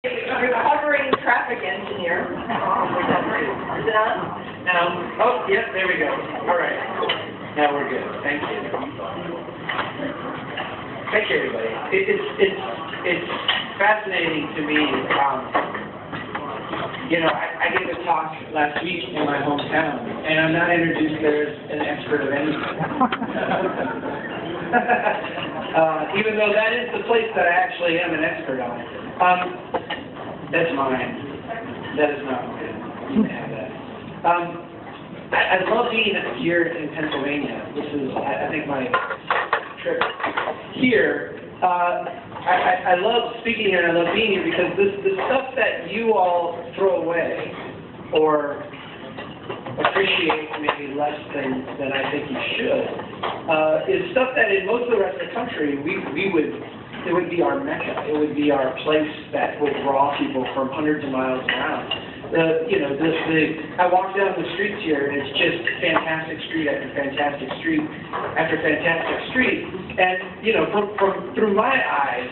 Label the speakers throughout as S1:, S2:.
S1: You're a hovering traffic engineer. Is it on?
S2: Oh, yep, there we go. All right. Now we're good. Thank you. Thank you, everybody. It's fascinating to me. I gave a talk last week in my hometown, and I'm not introduced there as an expert of anything. Even though that is the place that I actually am an expert on. That's mine. That is not mine. You can have that. I love being here in Pennsylvania. This is, I think, my trip here. I love speaking here and I love being here because the stuff that you all throw away or appreciate maybe less than I think you should is stuff that in most of the rest of the country it would be our mecca. It would be our place that would draw people from hundreds of miles around. I walk down the streets here, and it's just fantastic street after fantastic street after fantastic street. And from through my eyes,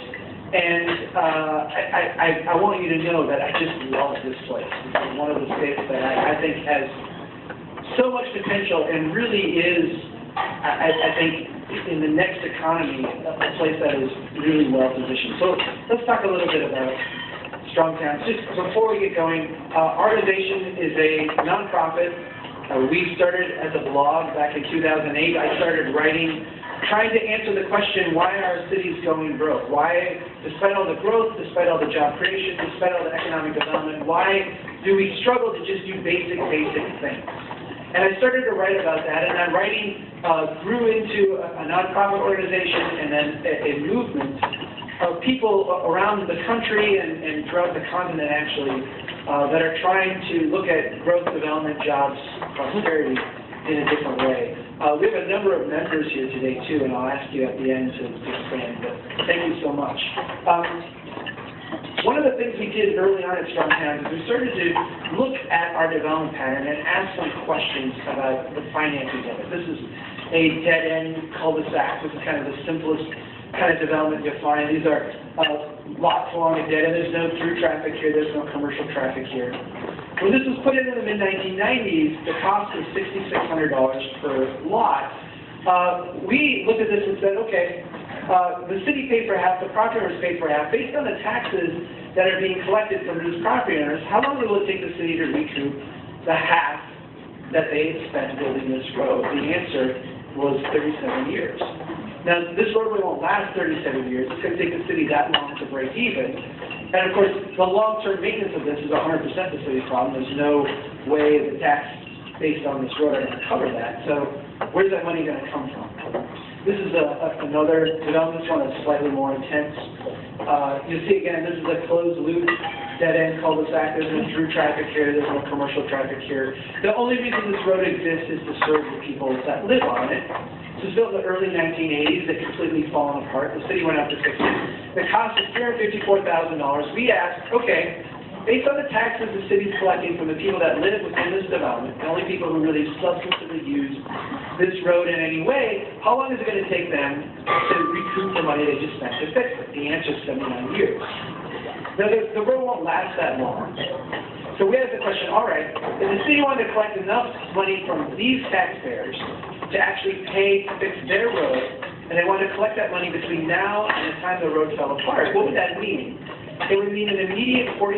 S2: and I want you to know that I just love this place. It's one of the states that I think has so much potential and really is, I think, in the next economy, a place that is really well positioned. So let's talk a little bit about Strongtowns. Just before we get going, our organization is a nonprofit. We started as a blog back in 2008. I started writing, trying to answer the question, why are cities going broke? Why, despite all the growth, despite all the job creation, despite all the economic development, why do we struggle to just do basic things? And I started to write about that, and that writing grew into a nonprofit organization and then a movement of people around the country and throughout the continent, actually, that are trying to look at growth, development, jobs, prosperity in a different way. We have a number of members here today, too, and I'll ask you at the end to expand, but thank you so much. One of the things we did early on at Strongtowns is we started to look at our development pattern and ask some questions about the finances of it. This is a dead-end cul-de-sac. This is kind of the simplest kind of development you'll find. These are lots along a dead-end. There's no through traffic here. There's no commercial traffic here. When this was put in the mid-1990s, the cost was $6,600 per lot. We looked at this and said, okay, the city paid for half, the property owners paid for half. Based on the taxes that are being collected from these property owners, how long will it take the city to recoup the half that they spent building this road? The answer was 37 years. Now, this roadway won't last 37 years. It's going to take the city that long to break even. And, of course, the long-term maintenance of this is 100% the city's problem. There's no way the tax based on this road are going to cover that. So where's that money going to come from? This is another development. This one is slightly more intense. You see, again, this is a closed loop, dead-end cul-de-sac. There's no through traffic here. There's no commercial traffic here. The only reason this road exists is to serve the people that live on it. This was built in the early 1980s. It completely fallen apart. The city went out to fix it. The cost is $354,000. We asked, okay, based on the taxes the city's collecting from the people that live within this development, the only people who really substantively use this road in any way, how long is it going to take them to recoup the money they just spent to fix it? The answer is 79 years. Now, the road won't last that long. So we asked the question, all right, if the city wanted to collect enough money from these taxpayers to actually pay to fix their road, and they wanted to collect that money between now and the time the road fell apart, what would that mean? It would mean an immediate 46%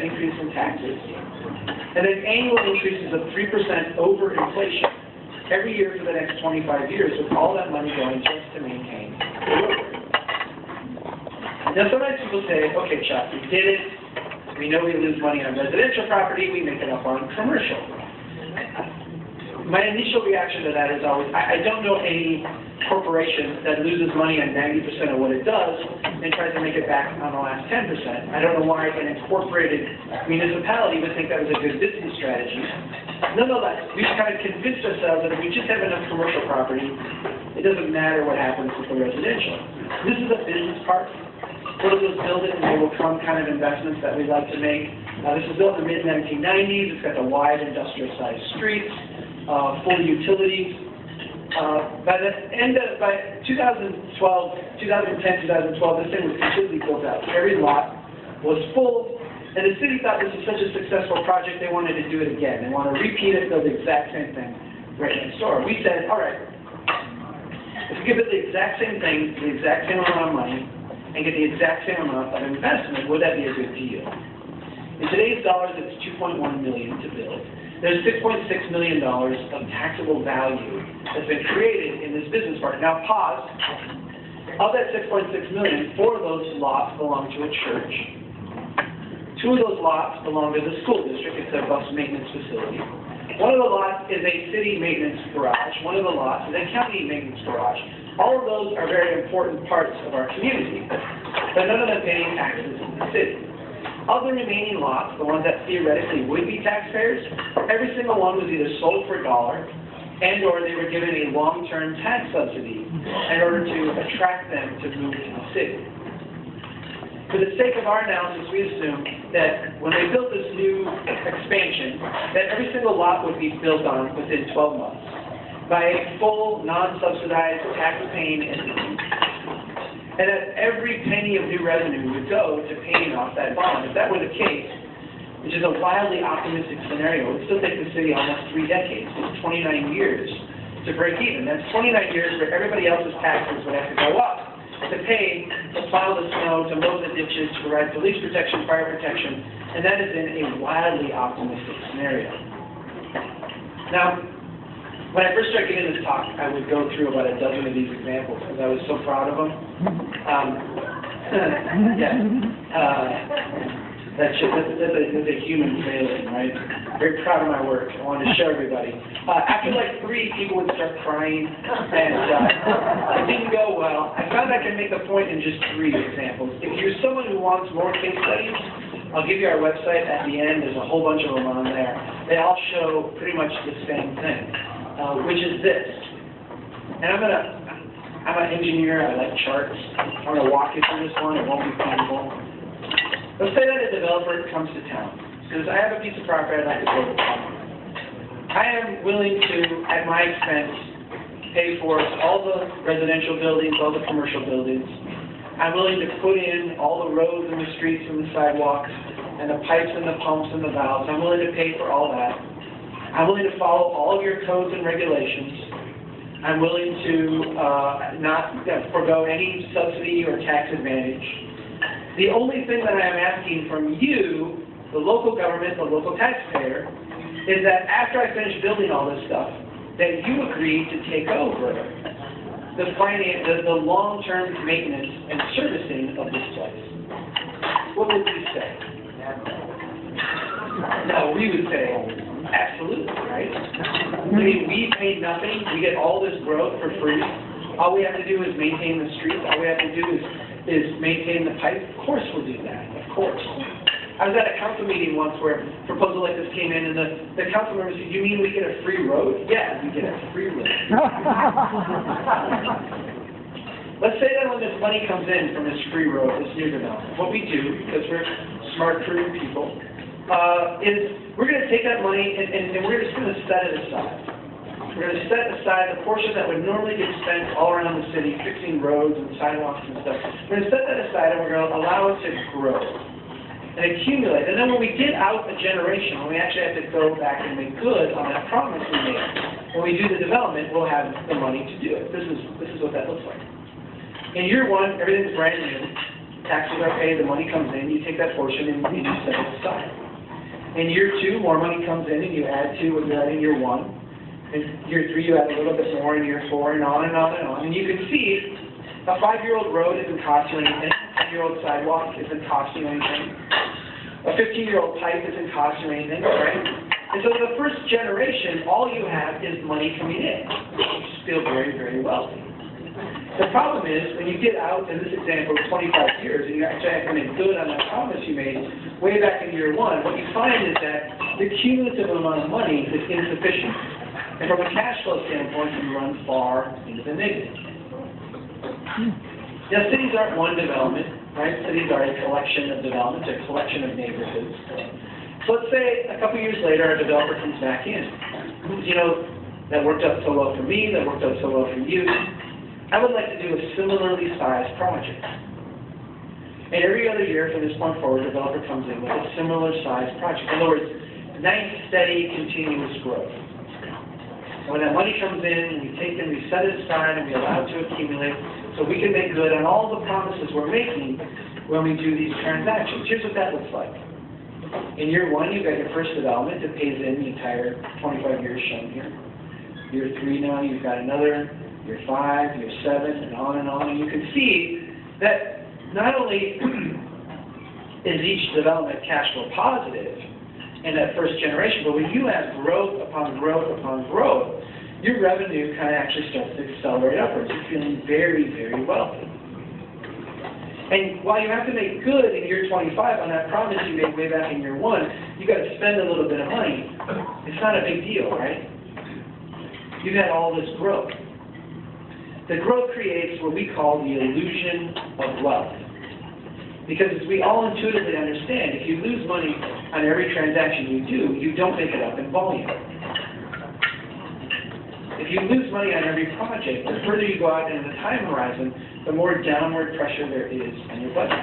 S2: increase in taxes, and then annual increases of 3% over inflation every year for the next 25 years, with all that money going just to maintain the road. Now, sometimes people say, okay, Chuck, we did it. We know we lose money on residential property. We make it up on commercial. My initial reaction to that is always, I don't know any corporation that loses money on 90% of what it does and tries to make it back on the last 10%. I don't know why an incorporated municipality would think that was a good business strategy. Nonetheless, we've kind of convinced ourselves that if we just have enough commercial property, it doesn't matter what happens with the residential. This is a business park. What will build it and they will come kind of investments that we like to make. This was built in the mid-1990s. It's got the wide industrial-sized streets, full utilities. By 2010, 2012, this thing was completely built out. Every lot was full, and the city thought this was such a successful project, they wanted to do it again. They want to repeat it, build the exact same thing right next door. We said, all right, if we give it the exact same thing, the exact same amount of money, and get the exact same amount of investment, would that be a good deal? In today's dollars, it's $2.1 million to build. There's $6.6 million of taxable value that's been created in this business park. Now pause. Of that $6.6 million, 4 of those lots belong to a church. 2 of those lots belong to the school district. It's their bus maintenance facility. 1 of the lots is a city maintenance garage. 1 of the lots is a county maintenance garage. All of those are very important parts of our community, but none of them pay any taxes in the city. Of the remaining lots, the ones that theoretically would be taxpayers, every single one was either sold for $1 and or they were given a long-term tax subsidy in order to attract them to move to the city. For the sake of our analysis, we assume that when they built this new expansion, that every single lot would be built on within 12 months by a full, non-subsidized, tax-paying entity. And that every penny of new revenue would go to paying off that bond. If that were the case, which is a wildly optimistic scenario, it would still take the city almost 3 decades, it's 29 years to break even. That's 29 years where everybody else's taxes would have to go up to pay to plow the snow, to mow the ditches, to provide police protection, fire protection, and that is in a wildly optimistic scenario. Now, when I first started giving this talk, I would go through about a dozen of these examples because I was so proud of them. That's a human failing, right? Very proud of my work. I wanted to show everybody. After like 3, people would start crying, and it didn't go well. I found I can make the point in just 3 examples. If you're someone who wants more case studies, I'll give you our website at the end. There's a whole bunch of them on there. They all show pretty much the same thing. Which is this. And I'm an engineer, I like charts. I'm going to walk you through this one, it won't be painful. Let's say that a developer comes to town, because I have a piece of property I'd like to build upon. I am willing to, at my expense, pay for all the residential buildings, all the commercial buildings. I'm willing to put in all the roads and the streets and the sidewalks, and the pipes and the pumps and the valves. I'm willing to pay for all that. I'm willing to follow all of your codes and regulations. I'm willing to not forego any subsidy or tax advantage. The only thing that I am asking from you, the local government, the local taxpayer, is that after I finish building all this stuff, that you agree to take over the long-term maintenance and servicing of this place. What would you say? No, we would say, absolutely, right? I mean, we pay nothing. We get all this growth for free. All we have to do is maintain the streets. All we have to do is maintain the pipe. Of course we'll do that. Of course. I was at a council meeting once where a proposal like this came in, and the council member said, "You mean we get a free road?" Yeah, we get a free road. Let's say that when this money comes in from this free road, this new development, what we do, because we're smart, prudent people, is we're going to take that money and we're just going to set it aside. We're going to set aside the portion that would normally get spent all around the city, fixing roads and sidewalks and stuff. We're going to set that aside and we're going to allow it to grow and accumulate. And then when we get out a generation, when we actually have to go back and make good on that promise we made, when we do the development, we'll have the money to do it. This is what that looks like. In year 1, everything's brand new. Taxes are paid, the money comes in, you take that portion and you set it aside. In year 2, more money comes in and you add to what you had in year 1. In year 3, you add a little bit more in year 4, and on and on and on. And you can see a 5-year-old road isn't costing you anything. A 10-year-old sidewalk isn't costing you anything. A 15-year-old pipe isn't costing you anything, right? And so the first generation, all you have is money coming in. You feel very, very wealthy. The problem is, when you get out, in this example, 25 years, and you actually have to make good on that promise you made way back in year 1, what you find is that the cumulative amount of money is insufficient. And from a cash flow standpoint, you run far into the negative. Now, cities aren't one development, right? Cities are a collection of developments, a collection of neighborhoods. So let's say a couple years later, a developer comes back in. You know, that worked out so well for me, that worked out so well for you. I would like to do a similarly sized project. And every other year from this point forward, the developer comes in with a similar sized project. In other words, nice, steady, continuous growth. And when that money comes in, we take it, we set it aside, and we allow it to accumulate so we can make good on all the promises we're making when we do these transactions. Here's what that looks like. In year one, you've got your first development that pays in the entire 25 years shown here. Year 3 now, you've got another, year 5, year 7, and on and on. And you can see that not only is each development cash flow positive in that first generation, but when you have growth upon growth upon growth, your revenue kind of actually starts to accelerate upwards. You're feeling very, very wealthy. And while you have to make good in year 25 on that promise you made way back in year 1, you got to spend a little bit of money. It's not a big deal, right? You've had all this growth. The growth creates what we call the illusion of wealth. Because as we all intuitively understand, if you lose money on every transaction you do, you don't make it up in volume. If you lose money on every project, the further you go out into the time horizon, the more downward pressure there is on your budget.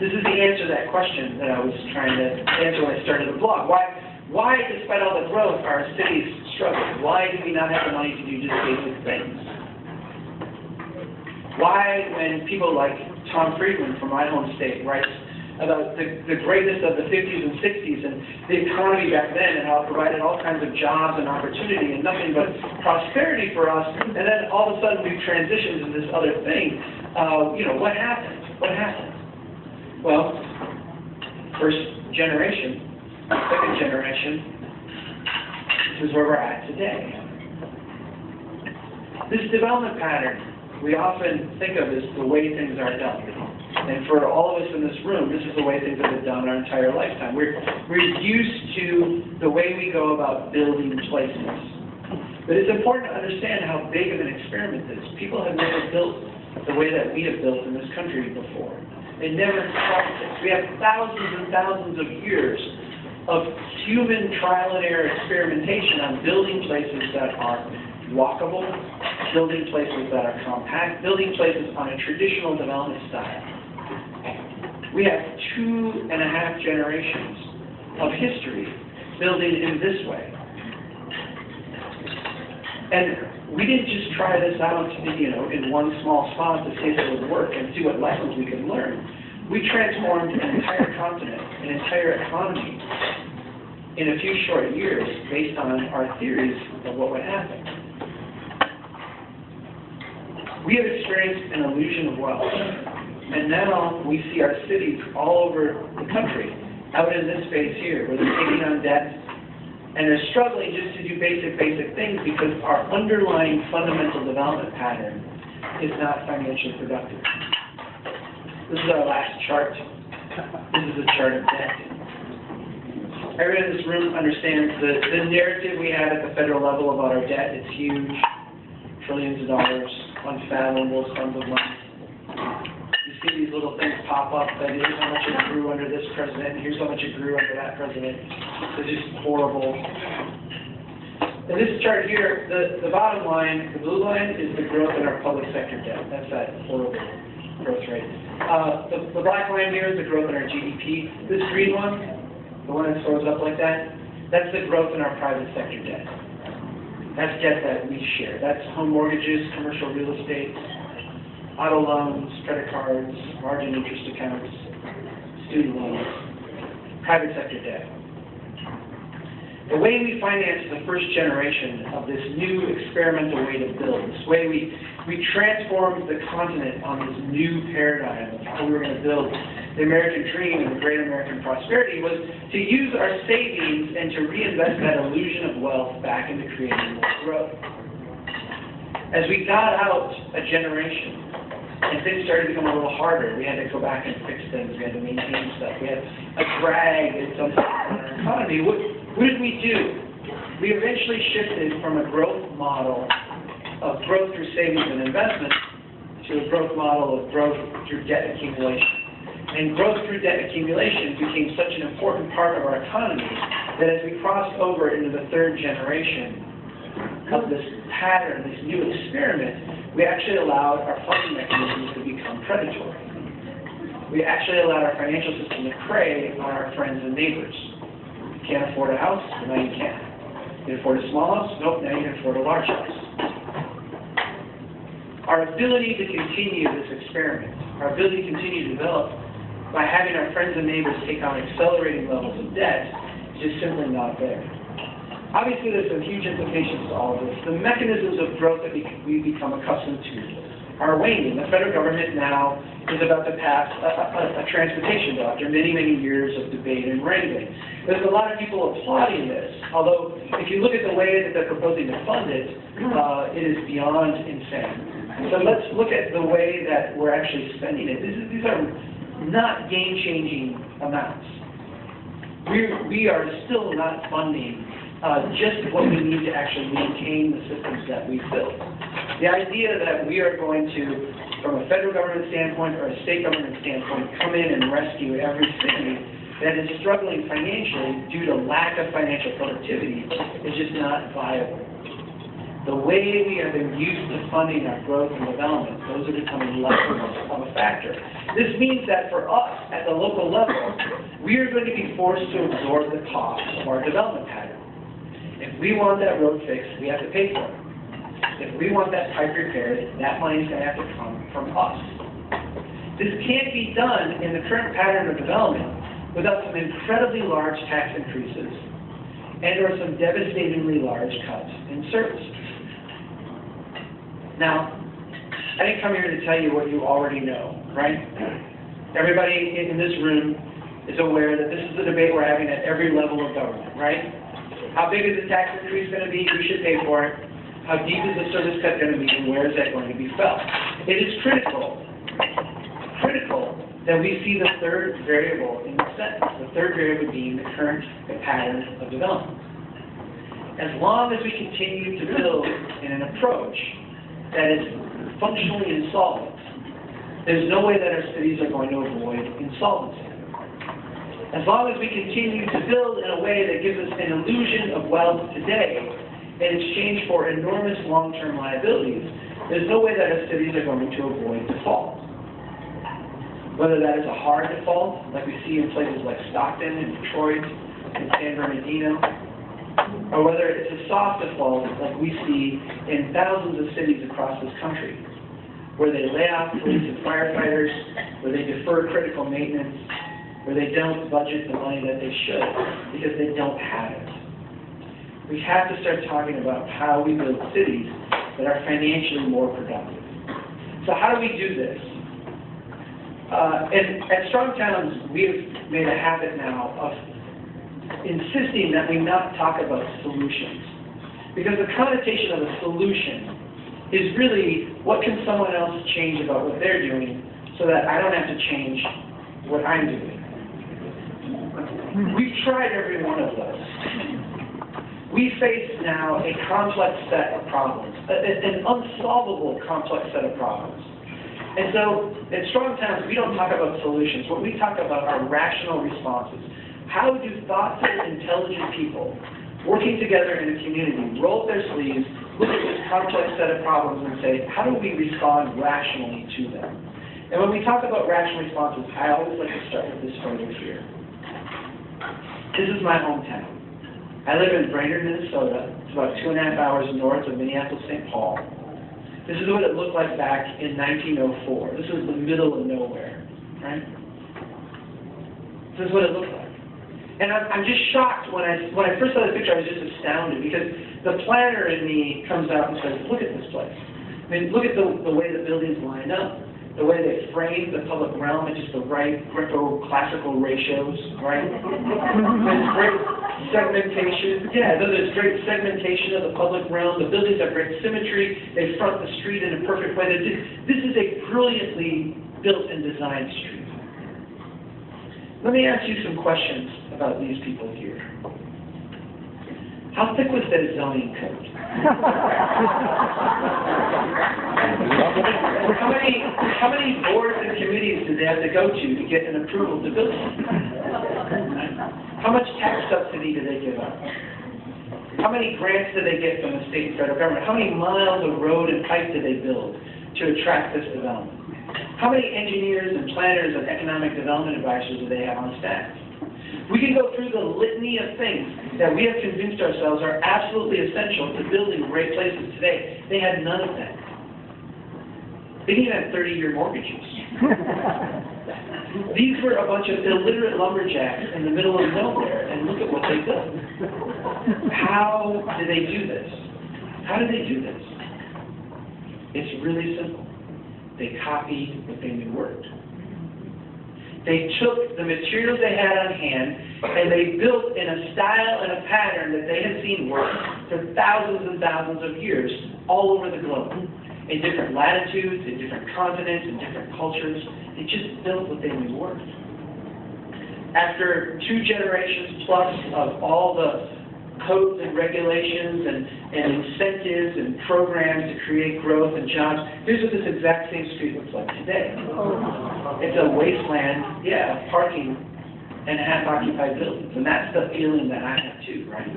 S2: This is the answer to that question that I was trying to answer when I started the blog. Why, despite all the growth, are cities struggling? Why do we not have the money to do just basic things? Why, when people like Tom Friedman from my home state writes about the greatness of the 50s and 60s and the economy back then and how it provided all kinds of jobs and opportunity and nothing but prosperity for us, and then all of a sudden we've transitioned to this other thing. What happened? What happened? Well, first generation, second generation, this is where we're at today. This development pattern we often think of as the way things are done. And for all of us in this room, this is the way things have been done our entire lifetime. We're used to the way we go about building places. But it's important to understand how big of an experiment this is. People have never built the way that we have built in this country before. They never tried this. We have thousands and thousands of years of human trial and error experimentation on building places that are walkable, building places that are compact, building places on a traditional development style. We have 2.5 generations of history building in this way. And we didn't just try this out, in one small spot to see if it would work and see what lessons we could learn. We transformed an entire continent, an entire economy, in a few short years based on our theories of what would happen. We have experienced an illusion of wealth. And now we see our cities all over the country, out in this space here, where they're taking on debt, and they're struggling just to do basic things because our underlying fundamental development pattern is not financially productive. This is our last chart. This is a chart of debt. Everyone in this room understands the narrative we have at the federal level about our debt. It's huge, trillions of dollars, unfathomable sums of money. See these little things pop up that here's how much it grew under this president, here's how much it grew under that president. It's just horrible. In this chart here, the bottom line, the blue line, is the growth in our public sector debt. That's that horrible growth rate. The black line here is the growth in our GDP. This green one, the one that throws up like that, that's the growth in our private sector debt. That's debt that we share. That's home mortgages, commercial real estate, auto loans, credit cards, margin interest accounts, student loans, private sector debt. The way we finance the first generation of this new experimental way to build, this way we transformed the continent on this new paradigm of how we were going to build the American dream and the great American prosperity, was to use our savings and to reinvest that illusion of wealth back into creating more growth. As we got out a generation, and things started to become a little harder. We had to go back and fix things. We had to maintain stuff. We had a drag in some on our economy. What did we do? We eventually shifted from a growth model of growth through savings and investment to a growth model of growth through debt accumulation. And growth through debt accumulation became such an important part of our economy that as we crossed over into the third generation of this pattern, this new experiment, we actually allowed our funding mechanisms to become predatory. we actually allowed our financial system to prey on our friends and neighbors. You can't afford a house? Now you can. You can afford a small house? Nope, now you can afford a large house. Our ability to continue this experiment, our ability to continue to develop by having our friends and neighbors take on accelerating levels of debt is just simply not there. Obviously, there's some huge implications to all of this. The mechanisms of growth that we've become accustomed to are waning. The federal government now is about to pass a transportation bill after many, many years of debate and wrangling. There's a lot of people applauding this, although if you look at the way that they're proposing to fund it, it is beyond insane. So let's look at the way that we're actually spending it. These are not game-changing amounts. We are still not funding just what we need to actually maintain the systems that we've built. The idea that we are going to, from a federal government standpoint or a state government standpoint, come in and rescue every city that is struggling financially due to lack of financial productivity is just not viable. The way we have been used to funding our growth and development, those are becoming less of a factor. This means that for us, at the local level, we are going to be forced to absorb the cost of our development pattern. If we want that road fixed, we have to pay for it. If we want that pipe repaired, that money is going to have to come from us. This can't be done in the current pattern of development without some incredibly large tax increases and or some devastatingly large cuts in services. Now, I didn't come here to tell you what you already know, right? Everybody in this room is aware that this is the debate we're having at every level of government, right? How big is the tax increase going to be? Who should pay for it? How deep is the service cut going to be, and where is that going to be felt? It is critical that we see the third variable in the sentence, the third variable being the current pattern of development. As long as we continue to build in an approach that is functionally insolvent, there's no way that our cities are going to avoid insolvency. As long as we continue to build in a way that gives us an illusion of wealth today in exchange for enormous long-term liabilities, there's no way that our cities are going to avoid default. Whether that is a hard default, like we see in places like Stockton and Detroit and San Bernardino, or whether it's a soft default like we see in thousands of cities across this country, where they lay off police and firefighters, where they defer critical maintenance, where they don't budget the money that they should because they don't have it. We have to start talking about how we build cities that are financially more productive. So how do we do this? And at Strongtowns, we've made a habit now of insisting that we not talk about solutions. Because the connotation of a solution is really, what can someone else change about what they're doing so that I don't have to change what I'm doing? We've tried every one of those. We face now a complex set of problems, an unsolvable complex set of problems. And so, in Strongtowns, we don't talk about solutions. What we talk about are rational responses. How do thoughtful, intelligent people working together in a community roll up their sleeves, look at this complex set of problems and say, how do we respond rationally to them? And when we talk about rational responses, I always like to start with this photo here. This is my hometown. I live in Brainerd, Minnesota. It's about 2.5 hours north of Minneapolis-St. Paul. This is what it looked like back in 1904. This was the middle of nowhere, right? This is what it looked like. And I'm just shocked when I first saw this picture. I was just astounded because the planner in me comes out and says, "Look at this place. I mean, look at the way the buildings line up, the way they frame the public realm at just the right Greco-classical ratios, right? There's great segmentation. Yeah, there's great segmentation of the public realm. The buildings have great symmetry. They front the street in a perfect way. This is a brilliantly built and designed street." Let me ask you some questions about these people here. How thick was that zoning code? How many boards and committees did they have to go to get an approval to build? How much tax subsidy did they give up? How many grants did they get from the state and federal government? How many miles of road and pipe did they build to attract this development? How many engineers and planners and economic development advisors do they have on staff? We can go through the litany of things that we have convinced ourselves are absolutely essential to building great places today. They had none of that. They didn't have 30-year mortgages. These were a bunch of illiterate lumberjacks in the middle of nowhere, and look at what they built. How did they do this? How did they do this? It's really simple. They copied what they knew worked. They took the materials they had on hand, and they built in a style and a pattern that they had seen work for thousands and thousands of years all over the globe. In different latitudes, in different continents, in different cultures. They just built what they knew worked. After 2 generations plus of all the codes and regulations and incentives and programs to create growth and jobs, here's what this exact same street looks like today. It's a wasteland, yeah, of parking and half-occupied buildings. And that's the feeling that I have too, right?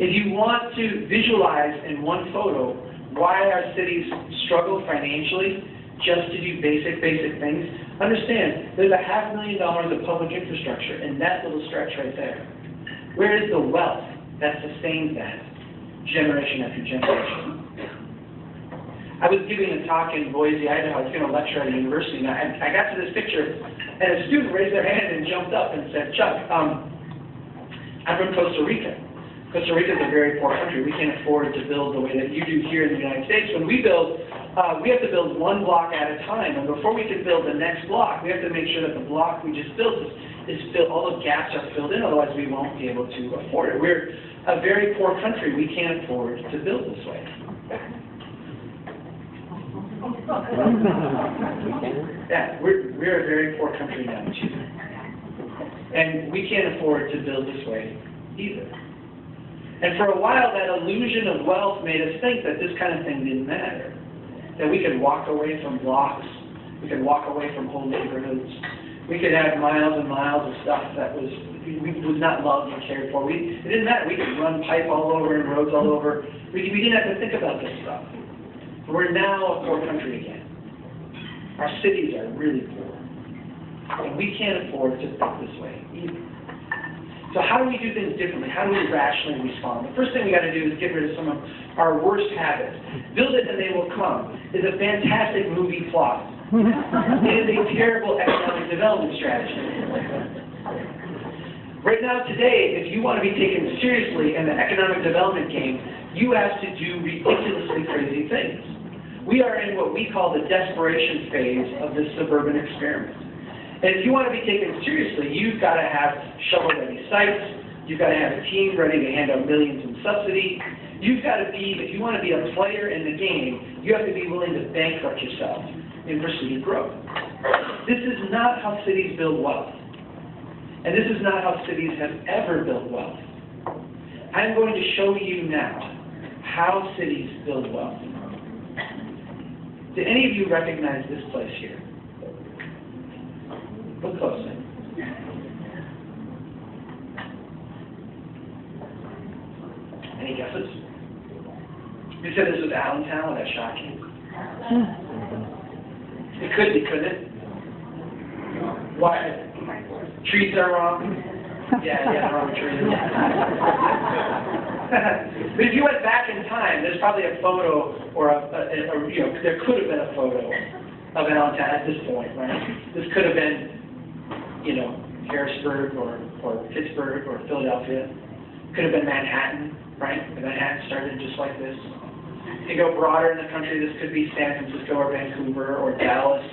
S2: If you want to visualize in one photo why our cities struggle financially just to do basic things, understand there's $500,000 of public infrastructure in that little stretch right there. Where is the wealth that sustains that generation after generation? I was giving a talk in Boise, Idaho. I was going to lecture at a university, and I got to this picture, and a student raised their hand and jumped up and said, Chuck, I'm from Costa Rica. Costa Rica is a very poor country. We can't afford to build the way that you do here in the United States. When we build, we have to build one block at a time. And before we can build the next block, we have to make sure that the block we just built is filled, all the gaps are filled in, otherwise we won't be able to afford it. We're a very poor country. We can't afford to build this way. Yeah, we're a very poor country now, too. And we can't afford to build this way either. And for a while, that illusion of wealth made us think that this kind of thing didn't matter. That we could walk away from blocks, we could walk away from whole neighborhoods, we could have miles and miles of stuff that was not loved and cared for. It didn't matter. We could run pipe all over and roads all over. We didn't have to think about this stuff. We're now a poor country again. Our cities are really poor. And we can't afford to think this way either. So how do we do things differently? How do we rationally respond? The first thing we got to do is get rid of some of our worst habits. Build it and they will come is a fantastic movie plot. It is a terrible economic development strategy. Right now, today, if you want to be taken seriously in the economic development game, you have to do ridiculously crazy things. We are in what we call the desperation phase of this suburban experiment. And if you want to be taken seriously, you've got to have shovel-ready sites. You've got to have a team ready to hand out millions in subsidy. You've got to be, if you want to be a player in the game, you have to be willing to bankrupt yourself in pursuit of growth. This is not how cities build wealth. And this is not how cities have ever built wealth. I'm going to show you now how cities build wealth. Do any of you recognize this place here? Look closely. Any guesses? You said this was Allentown. Would that shock you? It could be, couldn't it? Why? Trees are wrong? Yeah, the wrong trees. But if you went back in time, there's probably a photo, or there could have been a photo of Allentown at this point, right? This could have been, Harrisburg or Pittsburgh or Philadelphia. Could have been Manhattan, right? And Manhattan started just like this. If you go broader in the country, this could be San Francisco or Vancouver or Dallas,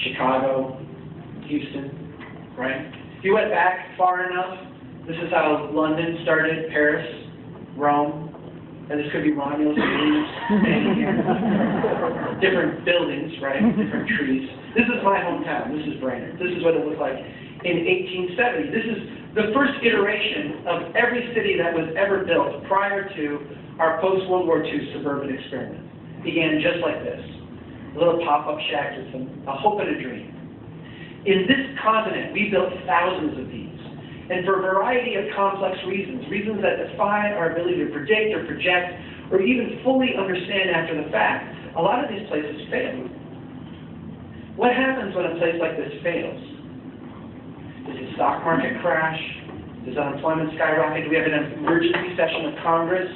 S2: Chicago, Houston, right? If you went back far enough, this is how London started, Paris, Rome, and this could be Romulus and Remus standing here. Different buildings, right? Different trees. This is my hometown. This is Brainerd. This is what it looked like in 1870. This is the first iteration of every city that was ever built prior to our post-World War II suburban experiment. It began just like this. A little pop-up shack with a hope and a dream. In this continent, we built thousands of these. And for a variety of complex reasons, reasons that defy our ability to predict or project or even fully understand after the fact, a lot of these places fail. What happens when a place like this fails? Does the stock market crash? Does unemployment skyrocket? Do we have an emergency session of Congress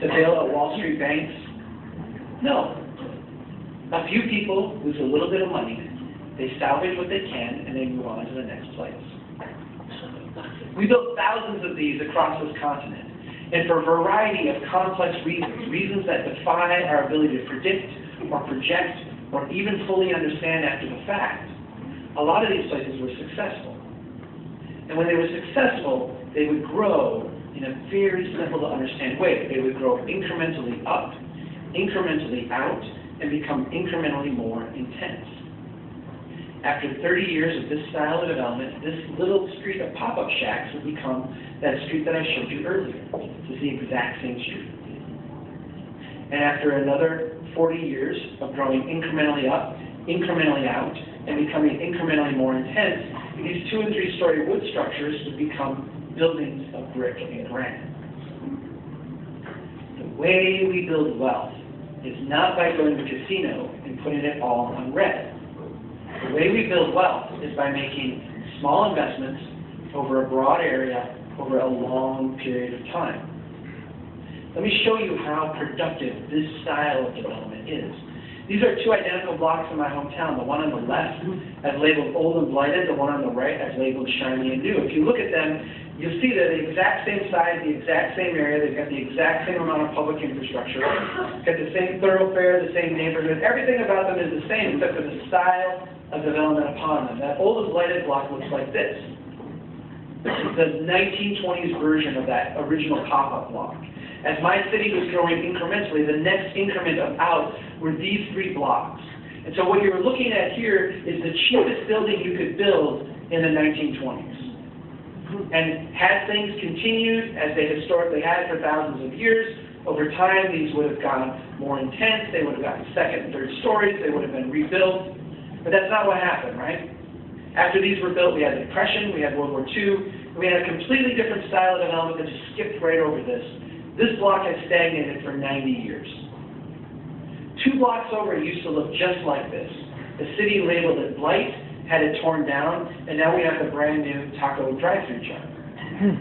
S2: to bail out Wall Street banks? No. A few people lose a little bit of money, they salvage what they can, and they move on to the next place. We built thousands of these across this continent, and for a variety of complex reasons, reasons that defy our ability to predict or project or even fully understand after the fact, a lot of these places were successful. And when they were successful, they would grow in a very simple to understand way. They would grow incrementally up, incrementally out, and become incrementally more intense. After 30 years of this style of development, this little street of pop-up shacks would become that street that I showed you earlier. It's the exact same street. And after another 40 years of growing incrementally up, incrementally out, and becoming incrementally more intense, these 2- and 3-story wood structures would become buildings of brick and granite. The way we build wealth is not by going to the casino and putting it all on red. The way we build wealth is by making small investments over a broad area over a long period of time. Let me show you how productive this style of development is. These are 2 identical blocks in my hometown. The one on the left I've labeled old and blighted, the one on the right I've labeled shiny and new. If you look at them, you'll see they're the exact same size, the exact same area, they've got the exact same amount of public infrastructure, got the same thoroughfare, the same neighborhood, everything about them is the same except for the style of development upon them. That old and blighted block looks like this. It's the 1920s version of that original pop-up block. As my city was growing incrementally, the next increment of out were these 3 blocks. And so what you're looking at here is the cheapest building you could build in the 1920s. And had things continued as they historically had for thousands of years, over time these would have gone more intense, they would have gotten 2nd and 3rd stories, they would have been rebuilt. But that's not what happened, right? After these were built, we had the Depression, we had World War II, and we had a completely different style of development that just skipped right over this. This block has stagnated for 90 years. 2 blocks over, it used to look just like this. The city labeled it blight, had it torn down, and now we have the brand new taco drive-thru joint.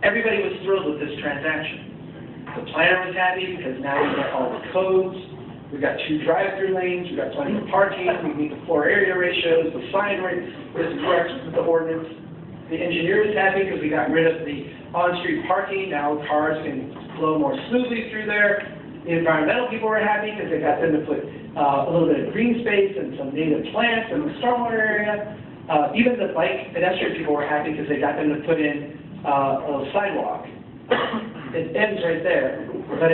S2: Everybody was thrilled with this transaction. The planner was happy because now we got all the codes. We've got 2 drive-thru lanes, we've got plenty of parking, we meet the floor area ratios, the sign rate is correct with the ordinance. The engineer was happy because we got rid of the on-street parking, now cars can flow more smoothly through there. The environmental people were happy because they got them to put a little bit of green space and some native plants in the stormwater area. Even the bike pedestrian people were happy because they got them to put in a little sidewalk. It ends right there, but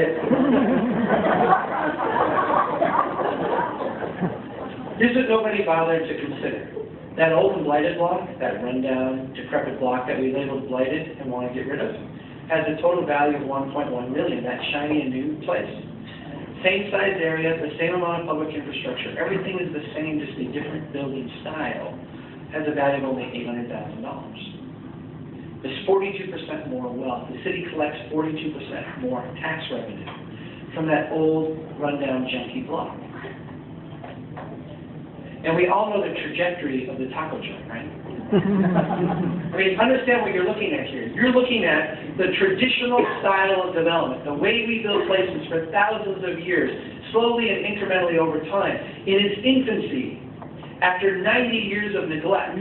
S2: here's what nobody bothered to consider. That old and blighted block, that rundown, decrepit block that we labeled blighted and want to get rid of, has a total value of $1.1 million, that shiny and new place. Same size area, the same amount of public infrastructure, everything is the same, just a different building style, has a value of only $800,000. There's 42% more wealth. The city collects 42% more tax revenue from that old, rundown, junky block. And we all know the trajectory of the taco joint, right? I mean, understand what you're looking at here. You're looking at the traditional style of development, the way we build places for thousands of years, slowly and incrementally over time, in its infancy, after 90 years of neglect,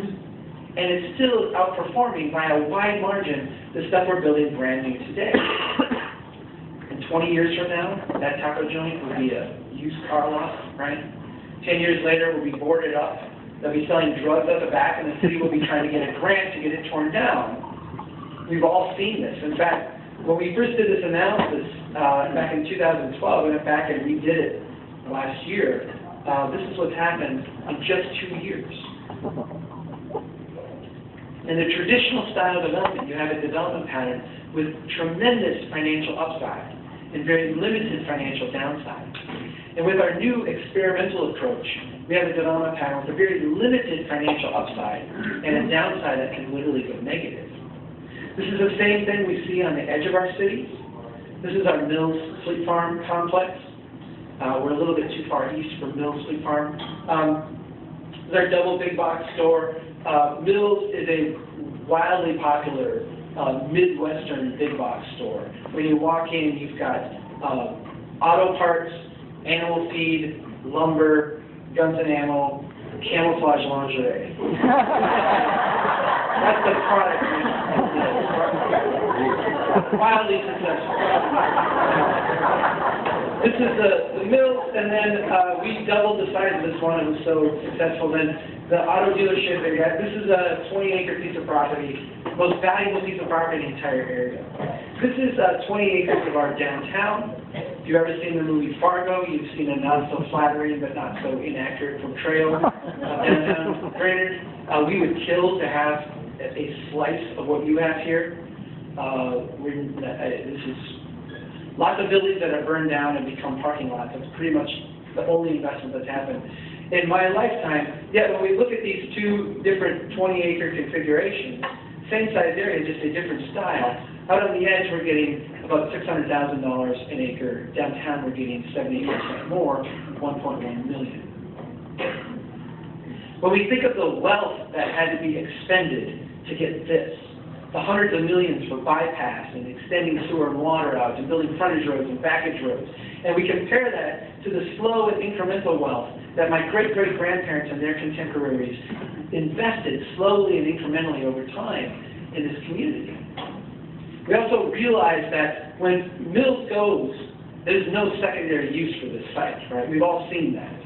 S2: and it's still outperforming by a wide margin the stuff we're building brand new today. And 20 years from now, that taco joint will be a used car lot, right? 10 years later, we'll be boarded up. They'll be selling drugs at the back, and the city will be trying to get a grant to get it torn down. We've all seen this. In fact, when we first did this analysis back in 2012, we went back and redid it last year. This is what's happened in just 2 years. In the traditional style of development, you have a development pattern with tremendous financial upside and very limited financial downside. And with our new experimental approach, we have a development pattern with a very limited financial upside and a downside that can literally go negative. This is the same thing we see on the edge of our cities. This is our Mills Fleet Farm complex. We're a little bit too far east from Mills Fleet Farm. This is our double big box store. Mills is a wildly popular Midwestern big box store. When you walk in, you've got auto parts, animal feed, lumber, guns and ammo, camouflage lingerie. That's the product mix of Mills. Wildly successful. This is the Mills, and then we doubled the size of this one. It was so successful. Then the auto dealership that we had. This is a 20-acre piece of property, most valuable piece of property in the entire area. This is 20 acres of our downtown. If you've ever seen the movie Fargo, you've seen a not so flattering but not so inaccurate portrayal of downtown. Granted, we would kill to have a slice of what you have here. This is lots of buildings that are burned down and become parking lots. That's pretty much the only investment that's happened in my lifetime. Yet when we look at these two different 20-acre configurations, same size area, just a different style. Out on the edge, we're getting about $600,000 an acre. Downtown, we're getting 70% more, $1.1 million. When we think of the wealth that had to be expended to get this, the hundreds of millions for bypass and extending sewer and water out and building frontage roads and backage roads, and we compare that to the slow and incremental wealth that my great-great-grandparents and their contemporaries invested slowly and incrementally over time in this community. We also realize that when Mills goes, there's no secondary use for this site, right? We've all seen that.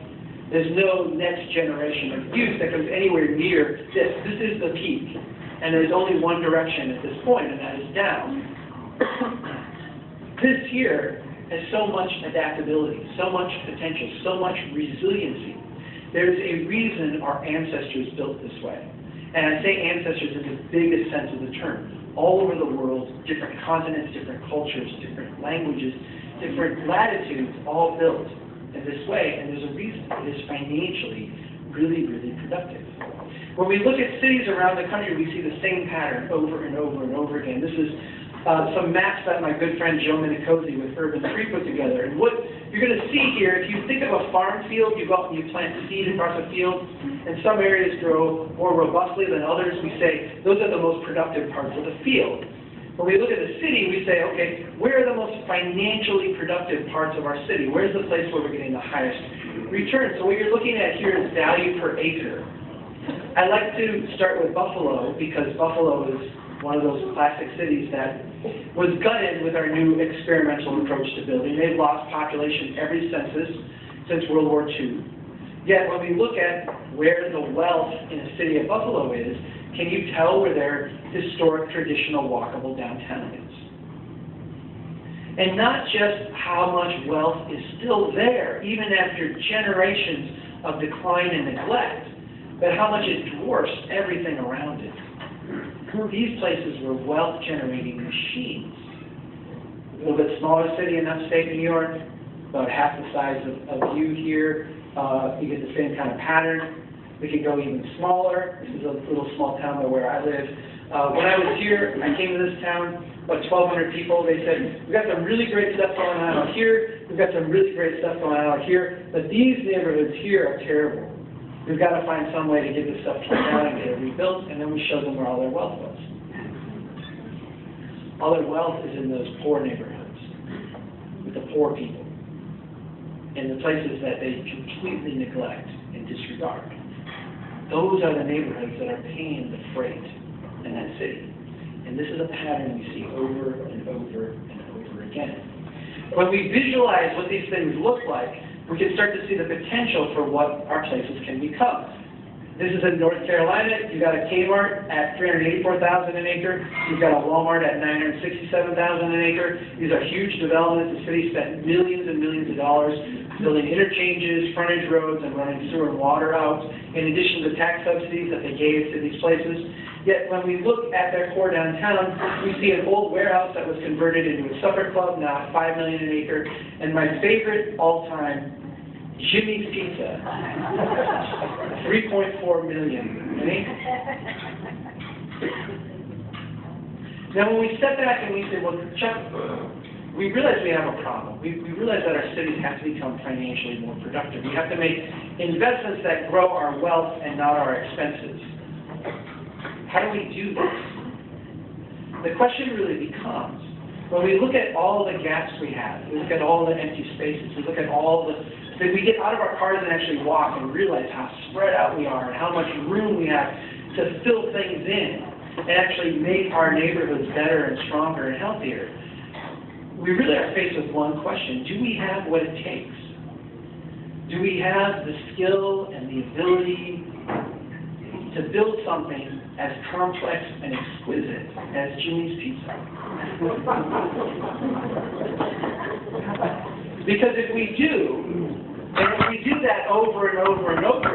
S2: There's no next generation of use that comes anywhere near this. This is the peak. And there's only one direction at this point, and that is down. This here has so much adaptability, so much potential, so much resiliency. There's a reason our ancestors built this way. And I say ancestors in the biggest sense of the term. All over the world, different continents, different cultures, different languages, different latitudes, all built in this way. And there's a reason. It is financially really, really productive. When we look at cities around the country, we see the same pattern over and over and over again. This is some maps that my good friend Joe Minicozy with Urban Tree put together. And what you're going to see here, if you think of a farm field, you go out and you plant seed across a field, and some areas grow more robustly than others. We say those are the most productive parts of the field. When we look at the city, we say, okay, where are the most financially productive parts of our city? Where's the place where we're getting the highest return? So what you're looking at here is value per acre. I like to start with Buffalo because Buffalo is one of those classic cities that was gutted with our new experimental approach to building. They've lost population every census since World War II. Yet when we look at where the wealth in the city of Buffalo is, can you tell where their historic, traditional, walkable downtown is? And not just how much wealth is still there, even after generations of decline and neglect, but how much it dwarfs everything around it. These places were wealth-generating machines. A little bit smaller city in upstate New York, about half the size of you here. You get the same kind of pattern. We could go even smaller. This is a little small town by where I live. When I was here, I came to this town, about 1,200 people. They said, we've got some really great stuff going on out here. We've got some really great stuff going on out here. But these neighborhoods here are terrible. We've got to find some way to get this stuff torn down and get it rebuilt, and then we show them where all their wealth was. All their wealth is in those poor neighborhoods, with the poor people, in the places that they completely neglect and disregard. Those are the neighborhoods that are paying the freight in that city. And this is a pattern we see over and over and over again. When we visualize what these things look like, we can start to see the potential for what our places can become. This is in North Carolina. You've got a Kmart at $384,000 an acre. You've got a Walmart at $967,000 an acre. These are huge developments. The city spent millions and millions of dollars building interchanges, frontage roads, and running sewer and water out, in addition to tax subsidies that they gave to these places. Yet when we look at their core downtown, we see an old warehouse that was converted into a supper club, now at $5 million an acre, and my favorite all-time, Jimmy's Pizza, $3.4 million an acre. Now when we step back and we say, well, Chuck, we realize we have a problem. We realize that our cities have to become financially more productive. We have to make investments that grow our wealth and not our expenses. How do we do this? The question really becomes, when we look at all the gaps we have, we look at all the empty spaces, we look at all that we get out of our cars and actually walk and realize how spread out we are and how much room we have to fill things in and actually make our neighborhoods better and stronger and healthier. We really are faced with one question: do we have what it takes? Do we have the skill and the ability to build something as complex and exquisite as Jimmy's Pizza? Because if we do, and if we do that over and over and over